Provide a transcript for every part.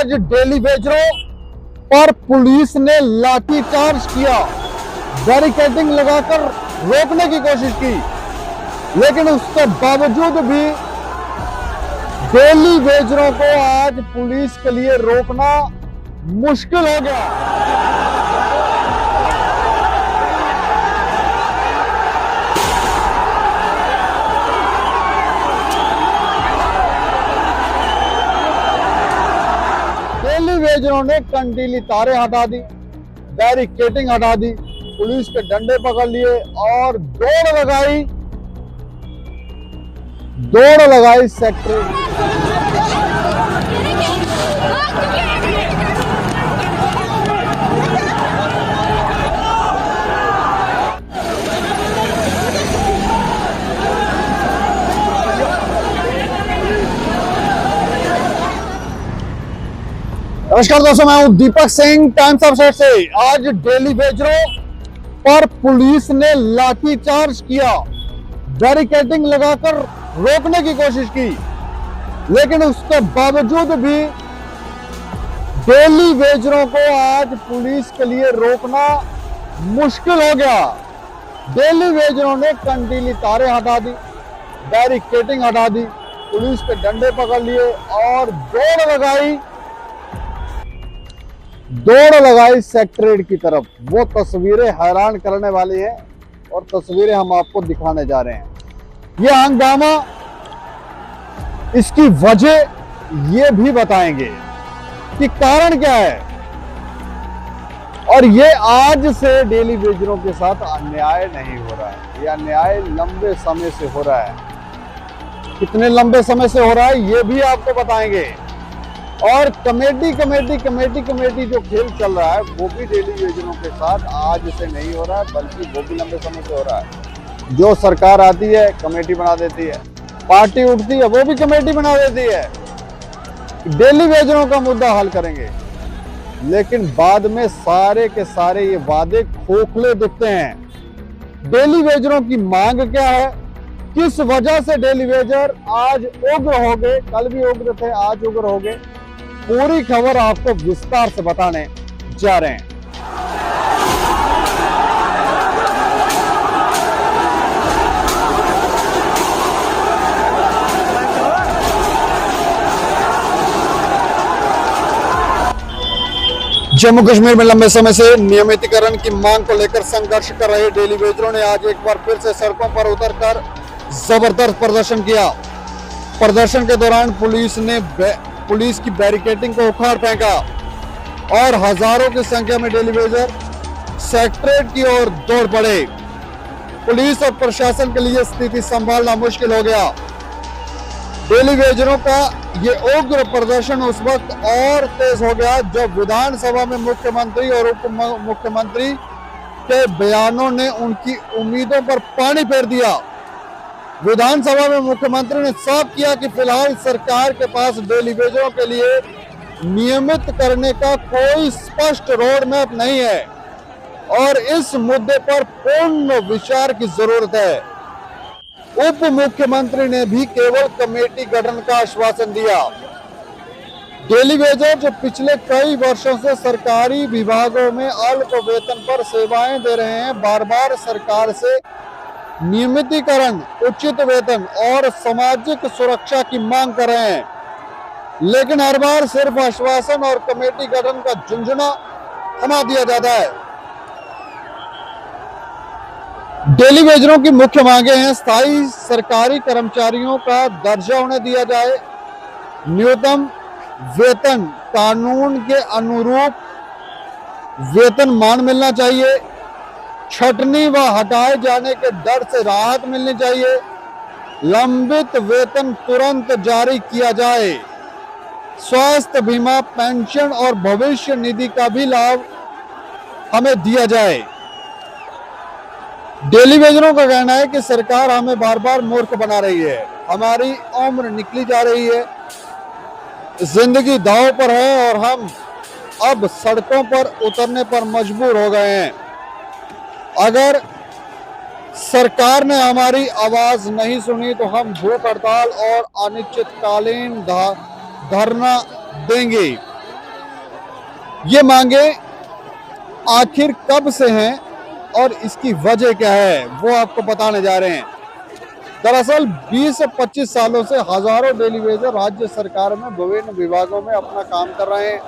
आज डेली वेजरों पर पुलिस ने लाठीचार्ज किया, बैरिकेडिंग लगाकर रोकने की कोशिश की, लेकिन उसके बावजूद भी डेली वेजरों को आज पुलिस के लिए रोकना मुश्किल हो गया। डेली वेजरों ने कंटीली तारे हटा दी, बैरिकेडिंग हटा दी, पुलिस के डंडे पकड़ लिए और दौड़ लगाई सेक्टर। नमस्कार दोस्तों, मैं हूं दीपक सिंह, टाइम्स ऑफ शहर से। आज डेली वेजरों पर पुलिस ने लाठीचार्ज किया, बैरिकेडिंग लगाकर रोकने की कोशिश की, लेकिन उसके बावजूद भी डेली वेजरों को आज पुलिस के लिए रोकना मुश्किल हो गया। डेली वेजरों ने कंटीली तारे हटा दी, बैरिकेडिंग हटा दी, पुलिस के डंडे पकड़ लिए और दौड़ लगाई सेक्रेटरीट की तरफ। वो तस्वीरें हैरान करने वाली है और तस्वीरें हम आपको दिखाने जा रहे हैं। ये हंगामा, इसकी वजह ये भी बताएंगे कि कारण क्या है, और ये आज से डेली वेजरों के साथ अन्याय नहीं हो रहा है। ये अन्याय लंबे समय से हो रहा है। कितने लंबे समय से हो रहा है ये भी आपको बताएंगे। और कमेटी जो खेल चल रहा है वो भी डेली वेजरों के साथ आज से नहीं हो रहा है, बल्कि वो भी लंबे समय से हो रहा है। जो सरकार आती है कमेटी बना देती है, पार्टी उठती है वो भी कमेटी बना देती है, डेली वेजरों का मुद्दा हल करेंगे, लेकिन बाद में सारे के सारे ये वादे खोखले दिखते हैं। डेली वेजरों की मांग क्या है, किस वजह से डेली वेजर आज उग्र हो गए, कल भी उग्र थे आज उग्र हो गए, पूरी खबर आपको विस्तार से बताने जा रहे हैं। जम्मू कश्मीर में लंबे समय से नियमितीकरण की मांग को लेकर संघर्ष कर रहे डेली वेजरों ने आज एक बार फिर से सड़कों पर उतरकर जबरदस्त प्रदर्शन किया। प्रदर्शन के दौरान पुलिस की बैरिकेडिंग को उखाड़ फेंका और हजारों की संख्या में डेली वेजर सेक्रेटरीट की ओर दौड़ पड़े। पुलिस और प्रशासन के लिए स्थिति संभालना मुश्किल हो गया। डेली वेजरों का ये उग्र प्रदर्शन उस वक्त और तेज हो गया जब विधानसभा में मुख्यमंत्री और उप मुख्यमंत्री के बयानों ने उनकी उम्मीदों पर पानी फेर दिया। विधानसभा में मुख्यमंत्री ने साफ किया कि फिलहाल सरकार के पास डेली वेजरों के लिए नियमित करने का कोई स्पष्ट रोड मैप नहीं है और इस मुद्दे पर पूर्ण विचार की जरूरत है। उप मुख्यमंत्री ने भी केवल कमेटी गठन का आश्वासन दिया। डेली वेजर जो पिछले कई वर्षों से सरकारी विभागों में अल्प वेतन पर सेवाएं दे रहे हैं, बार बार सरकार से नियमितीकरण, उचित वेतन और सामाजिक सुरक्षा की मांग कर रहे हैं, लेकिन हर बार सिर्फ आश्वासन और कमेटी गठन का झुंझुना थमा दिया जाता है। डेली वेजरों की मुख्य मांगे हैं, स्थायी सरकारी कर्मचारियों का दर्जा उन्हें दिया जाए, न्यूनतम वेतन कानून के अनुरूप वेतनमान मिलना चाहिए, छटनी व हटाए जाने के डर से राहत मिलनी चाहिए, लंबित वेतन तुरंत जारी किया जाए, स्वास्थ्य बीमा, पेंशन और भविष्य निधि का भी लाभ हमें दिया जाए। डेली वेजरों का कहना है कि सरकार हमें बार बार मूर्ख बना रही है, हमारी उम्र निकली जा रही है, जिंदगी दांव पर है और हम अब सड़कों पर उतरने पर मजबूर हो गए हैं। अगर सरकार ने हमारी आवाज नहीं सुनी तो हम भूख हड़ताल और अनिश्चितकालीन धरना देंगे। ये मांगे आखिर कब से हैं और इसकी वजह क्या है वो आपको बताने जा रहे हैं। दरअसल 20 से 25 सालों से हजारों डेली वेजर राज्य सरकार में विभिन्न विभागों में अपना काम कर रहे हैं।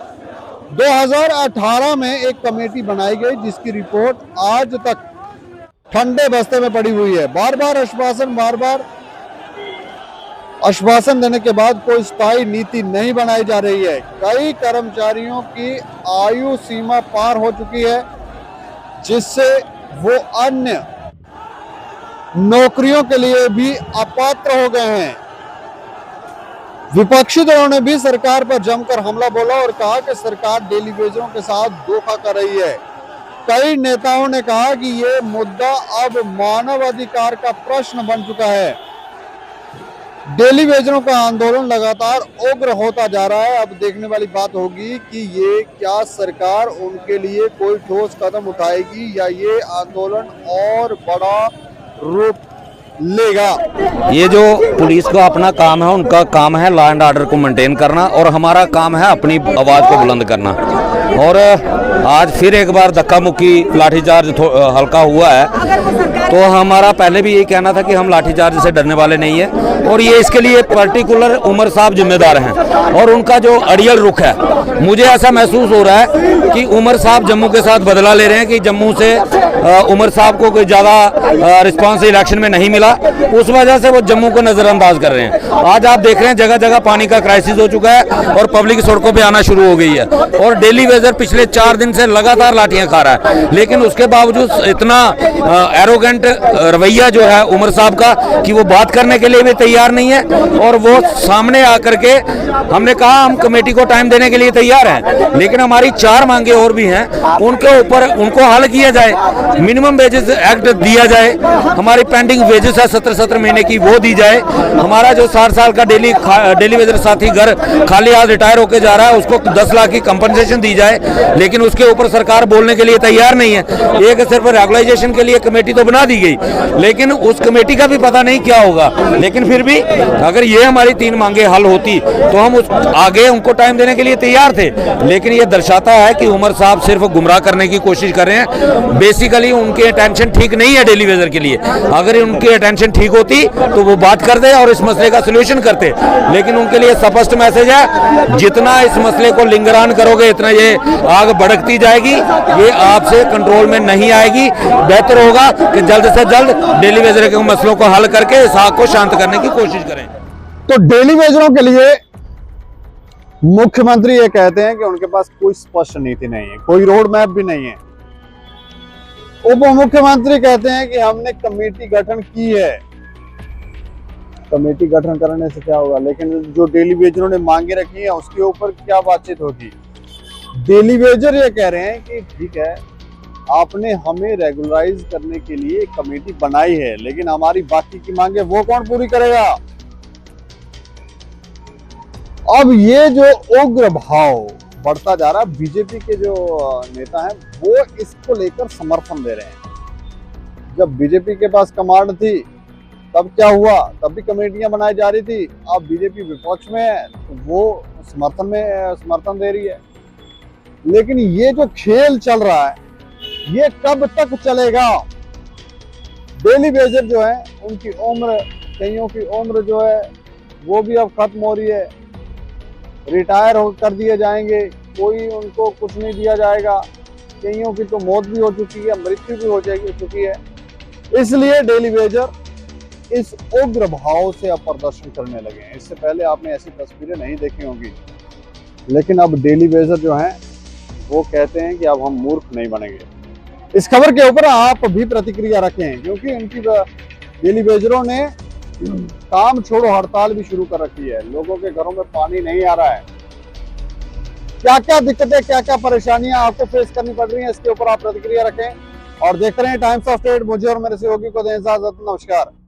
2018 में एक कमेटी बनाई गई जिसकी रिपोर्ट आज तक ठंडे बस्ते में पड़ी हुई है। बार बार आश्वासन देने के बाद कोई स्थायी नीति नहीं बनाई जा रही है। कई कर्मचारियों की आयु सीमा पार हो चुकी है जिससे वो अन्य नौकरियों के लिए भी अपात्र हो गए हैं। विपक्षी दलों ने भी सरकार पर जमकर हमला बोला और कहा कि सरकार डेली वेजरों के साथ धोखा कर रही है। कई नेताओं ने कहा कि ये मुद्दा अब मानव अधिकार का प्रश्न बन चुका है। डेली वेजरों का आंदोलन लगातार उग्र होता जा रहा है। अब देखने वाली बात होगी कि ये क्या सरकार उनके लिए कोई ठोस कदम उठाएगी या ये आंदोलन और बड़ा रूप लेगा। ये जो पुलिस का अपना काम है, उनका काम है लॉ एंड ऑर्डर को मेंटेन करना और हमारा काम है अपनी आवाज़ को बुलंद करना। और आज फिर एक बार धक्का मुक्की लाठीचार्ज हल्का हुआ है, तो हमारा पहले भी यही कहना था कि हम लाठीचार्ज से डरने वाले नहीं है और ये इसके लिए पर्टिकुलर उमर साहब जिम्मेदार हैं और उनका जो अड़ियल रुख है, मुझे ऐसा महसूस हो रहा है कि उमर साहब जम्मू के साथ बदला ले रहे हैं कि जम्मू से उमर साहब को कोई ज़्यादा रिस्पांस इलेक्शन में नहीं मिला, उस वजह से वो जम्मू को नज़रअंदाज कर रहे हैं। आज आप देख रहे हैं जगह जगह पानी का क्राइसिस हो चुका है और पब्लिक सड़कों पे आना शुरू हो गई है और डेली वेजर पिछले 4 दिन से लगातार लाठियां खा रहा है। लेकिन उसके बावजूद इतना एरोगेंट रवैया जो है उमर साहब का कि वो बात करने के लिए भी तैयार नहीं है और वो सामने आकर के हमने कहा हम कमेटी को टाइम देने के लिए तैयार हैं, लेकिन हमारी 4 मांगे और भी हैं, उनके ऊपर उनको हल किया जाए। मिनिमम वेजेस एक्ट दिया जाए, हमारी पेंडिंग वेजेस है 17 महीने की वो दी जाए, हमारा जो 60 साल का डेली वेजर साथी घर खाली हाथ रिटायर होकर जा रहा है उसको 10 लाख की कंपनसेशन दी जाए, लेकिन उसके ऊपर सरकार बोलने के लिए तैयार नहीं है। एक सिर्फ रेगुलाइजेशन के लिए कमेटी तो बना दी गई, लेकिन उस कमेटी का भी पता नहीं क्या होगा। लेकिन फिर भी अगर ये हमारी 3 मांगे हल होती तो हम उस आगे उनको टाइम देने के लिए तैयार थे, लेकिन ये दर्शाता है कि उमर साहब सिर्फ गुमराह करने की कोशिश कर रहे हैं। बेसिकली उनकी अटेंशन ठीक नहीं है डेली वेजर के लिए। अगर उनकी अटेंशन ठीक होती तो वो बात करते और इस मसले का सलूशन करते, लेकिन उनके लिए स्पष्ट मैसेज है जितना इस मसले को लिंगरान करोगे इतना ये आग भड़कती जाएगी, ये आपसे कंट्रोल में नहीं आएगी। बेहतर होगा कि जल्द से जल्द डेली वेजर के मसलों को हल करके इस आग को शांत करने की कोशिश करें। तो डेली वेजरों के लिए मुख्यमंत्री ये कहते हैं कि उनके पास कोई स्पष्ट नीति नहीं है, कोई रोड मैप भी नहीं है। उप मुख्यमंत्री कहते हैं कि हमने कमेटी गठन की है। कमेटी गठन करने से क्या होगा, लेकिन जो डेली वेजरों ने मांगे रखी है उसके ऊपर क्या बातचीत होगी। डेली वेजर ये कह रहे हैं कि ठीक है आपने हमें रेगुलराइज करने के लिए एक कमेटी बनाई है, लेकिन हमारी बाकी की मांगे वो कौन पूरी करेगा। अब ये जो उग्र भाव बढ़ता जा रहा है, बीजेपी के जो नेता हैं वो इसको लेकर समर्थन दे रहे हैं। जब बीजेपी के पास कमांड थी तब क्या हुआ, तब भी कमेटियां बनाई जा रही थी। अब बीजेपी विपक्ष में है तो वो समर्थन दे रही है। लेकिन ये जो खेल चल रहा है ये कब तक चलेगा। डेली वेजर जो है उनकी उम्र, कईयों की उम्र जो है वो भी अब खत्म हो रही है, रिटायर कर दिए जाएंगे, कोई उनको कुछ नहीं दिया जाएगा। कईयों की तो मौत भी हो चुकी है, मृत्यु भी हो चुकी है। इसलिए डेली वेजर इस उग्र भाव से अब प्रदर्शन करने लगे हैं। इससे पहले आपने ऐसी तस्वीरें नहीं देखी होंगी, लेकिन अब डेली वेजर जो हैं वो कहते हैं कि अब हम मूर्ख नहीं बनेंगे। इस खबर के ऊपर आप भी प्रतिक्रिया रखें, क्योंकि उनकी डेली वेजरों ने काम छोड़ो हड़ताल भी शुरू कर रखी है। लोगों के घरों में पानी नहीं आ रहा है। क्या क्या दिक्कतें, क्या क्या परेशानियां आपको फेस करनी पड़ रही हैं, इसके ऊपर आप प्रतिक्रिया रखें और देखते रहें टाइम्स ऑफ स्टेट। मुझे और मेरे सहयोगी को दें इजाजत। नमस्कार।